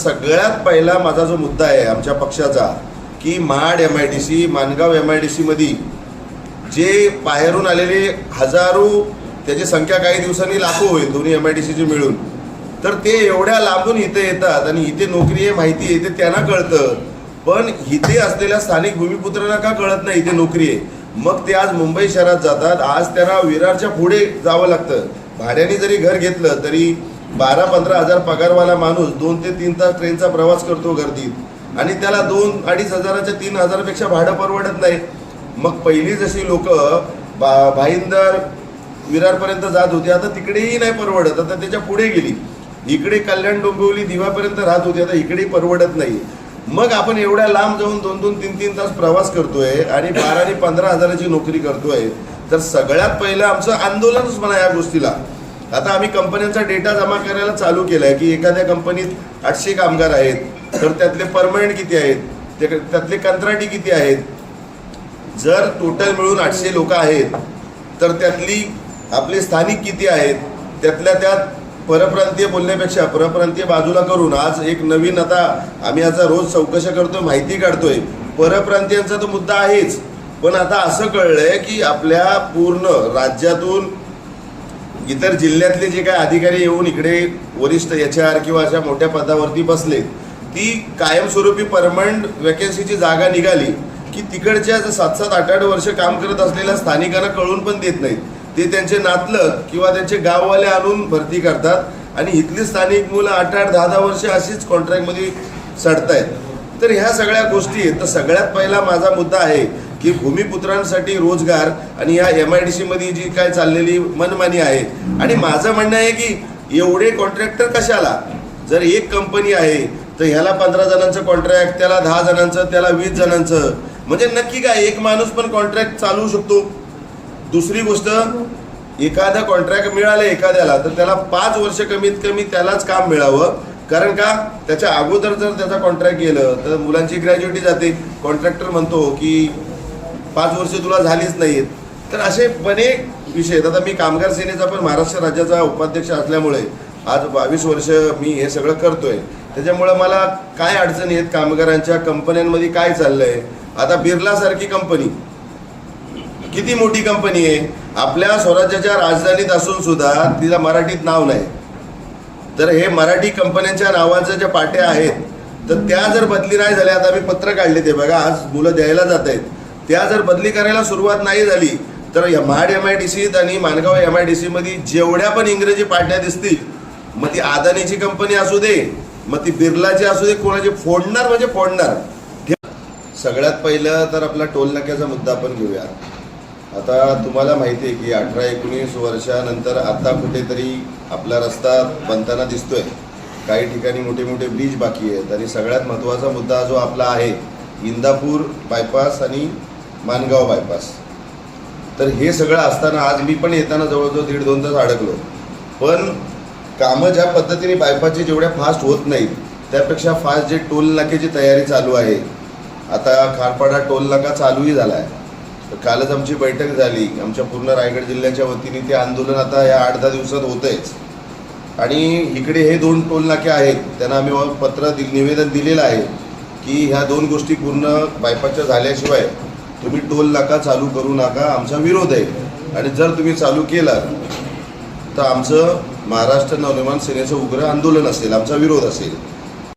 सगळ्यात पहिला माझा जो मुद्दा आहे आमच्या पक्षाचा की महाड MIDC माणगाव MIDC मध्ये जे बाहेरून आलेले हजारो, त्याची संख्या काही दिवसांनी लाखो होईल दोन्ही MIDCची मिळून, तर ते एवढ्या लांबून इथे येतात आणि इथे नोकरी आहे माहिती आहे ते त्यांना कळतं, पण इथे असलेल्या स्थानिक भूमिपुत्रांना का कळत नाही इथे नोकरी आहे. मग ते आज मुंबई शहरात जातात. आज त्यांना विरारच्या पुढे जावं लागतं. भाड्याने जरी घर घेतलं तरी 12-15 हजार पगारवाला माणूस 2 ते 3 तास ट्रेनचा प्रवास करतो गर्दीत आणि त्याला 2-2.5 हजाराच्या 3 हजारापेक्षा भाडं परवडत नाही. मग पहिली जशी लोक भाईंदर विरारपर्यंत जात होती, आता तिकडेही नाही परवडत. आता त्याच्या पुढे गेली, इकडे कल्याण डोंबिवली दिवापर्यंत राहत होती, आता इकडेही परवडत नाही. मग आपण एवढ्या लांब जाऊन 2-3 तास प्रवास करतोय आणि 12 आणि 15 हजाराची नोकरी करतोय. तर सगळ्यात पहिलं आमचं आंदोलनच म्हणा या गोष्टीला. आता आम्ही कंपन्यांचा डेटा जमा करायला चालू केलाय की एखाद्या कंपनीत 800 कामगार आहेत, तर त्यातले परमनंट किती आहेत, त्यातले कंत्राटी किती आहेत. जर टोटल मिळून 800 लोक आहेत तर त्यातली आपले स्थानिक किती आहेत, त्यातल्या त्यात परप्रांतीय बोलण्यापेक्षा परप्रांतीय बाजूला करून आज एक नवीन, आता आम्ही आता रोज चौकशा करतोय, माहिती काढतोय. परप्रांतीयांचा तो मुद्दा आहेच, पण आता असं कळलंय की आपल्या पूर्ण राज्यातून इतर जिल्ह्यातले जे काही अधिकारी येऊन इकडे वरिष्ठ HR किंवा अशा मोठ्या पदावरती बसले, ती कायमस्वरूपी परमनंट वॅकन्सीची जागा निघाली की तिकडच्या 7-7, 8-8 वर्ष काम करत असलेल्या स्थानिकांना कळून पण देत नाहीत. ते त्यांचे नातलग किंवा त्यांचे गाववाले आणून भरती करतात आणि इथली स्थानिक मुलं 8-8, 10-10 वर्ष अशीच कॉन्ट्रॅक्टमध्ये सडतायत. तर ह्या सगळ्या गोष्टी आहेत. तर सगळ्यात पहिला माझा मुद्दा आहे की भूमिपुत्रांसाठी रोजगार आणि या MIDC मध्ये जी काय चाललेली मनमानी आहे. आणि माझं म्हणणं आहे की एवढे कॉन्ट्रॅक्टर कशाला, जर एक कंपनी आहे तर ह्याला 15 जणांचं कॉन्ट्रॅक्ट, त्याला 10 जणांचं, त्याला 20 जणांचं, म्हणजे नक्की काय एक माणूस पण कॉन्ट्रॅक्ट चालवू शकतो. दुसरी गोष्ट, एखादा कॉन्ट्रॅक्ट मिळाले एखाद्याला तर त्याला 5 वर्ष कमीत कमी त्यालाच काम मिळावं. कारण का, त्याच्या अगोदर जर त्याचा कॉन्ट्रॅक्ट गेलं तर मुलांची ग्रॅज्युएटी जाते. कॉन्ट्रॅक्टर म्हणतो की 5 वर्ष तुला झालीच नाहीत. तर असे अनेक विषय आहेत. आता मी कामगार सेनेचा पण महाराष्ट्र राज्याचा उपाध्यक्ष असल्यामुळे आज 22 वर्ष मी हे सगळं करतोय. त्याच्यामुळं मला काय अडचणी आहेत, कामगारांच्या कंपन्यांमध्ये काय चाललंय. आता बिर्लासारखी कंपनी किती मोठी कंपनी आहे, आपल्या स्वराज्याच्या राजधानीत असून सुद्धा तिला मराठीत नाव नाही. तर हे मराठी कंपन्यांच्या नावाच्या ज्या पाट्या आहेत तर त्या जर बदली नाही झाल्या, आता आम्ही पत्र काढले ते बघा, आज मुलं द्यायला जात आहेत, त्या जर बदली करायला सुरुवात नाही झाली तर या महाड MIDC आणि माणगाव MIDC मध्ये जेवढ्या पण इंग्रजी पाट्या दिसतील, मग ती अदानीची कंपनी असू दे, मग ती बिर्लाची असू दे, कोणाची फोडणार म्हणजे फोडणार. सगळ्यात पहिलं तर आपला टोल नाक्याचा मुद्दा आपण घेऊया. आता तुम्हाला माहिती आहे की 18-19 वर्षानंतर आता कुठेतरी आपला रस्ता बनताना दिसतोय. काही ठिकाणी मोठे मोठे ब्रिज बाकी आहेत आणि सगळ्यात महत्त्वाचा मुद्दा जो आपला आहे इंदापूर बायपास आणि माणगाव बायपास. तर हे सगळं असताना आज मी पण येताना जवळजवळ 1.5-2 तास अडकलो. पण कामं ज्या पद्धतीने बायपासची जेवढ्या फास्ट होत नाहीत त्यापेक्षा फास्ट जे टोल नाक्याची तयारी चालू आहे. आता खारपाडा टोल नाका चालूही झाला आहे. कालच आमची बैठक झाली आमच्या पूर्ण रायगड जिल्ह्याच्या वतीने. ते आंदोलन आता या 8-10 दिवसात होतंयच. आणि इकडे हे 2 टोल नाके आहेत, त्यांना आम्ही निवेदन दिलेलं आहे की ह्या 2 गोष्टी पूर्ण बायपासच्या झाल्याशिवाय तुम्ही टोल नाका चालू करू नका, आमचा विरोध आहे. आणि जर तुम्ही चालू केला तर आमचं महाराष्ट्र नवनिर्माण सेनेचं उग्र आंदोलन असेल, आमचा विरोध असेल.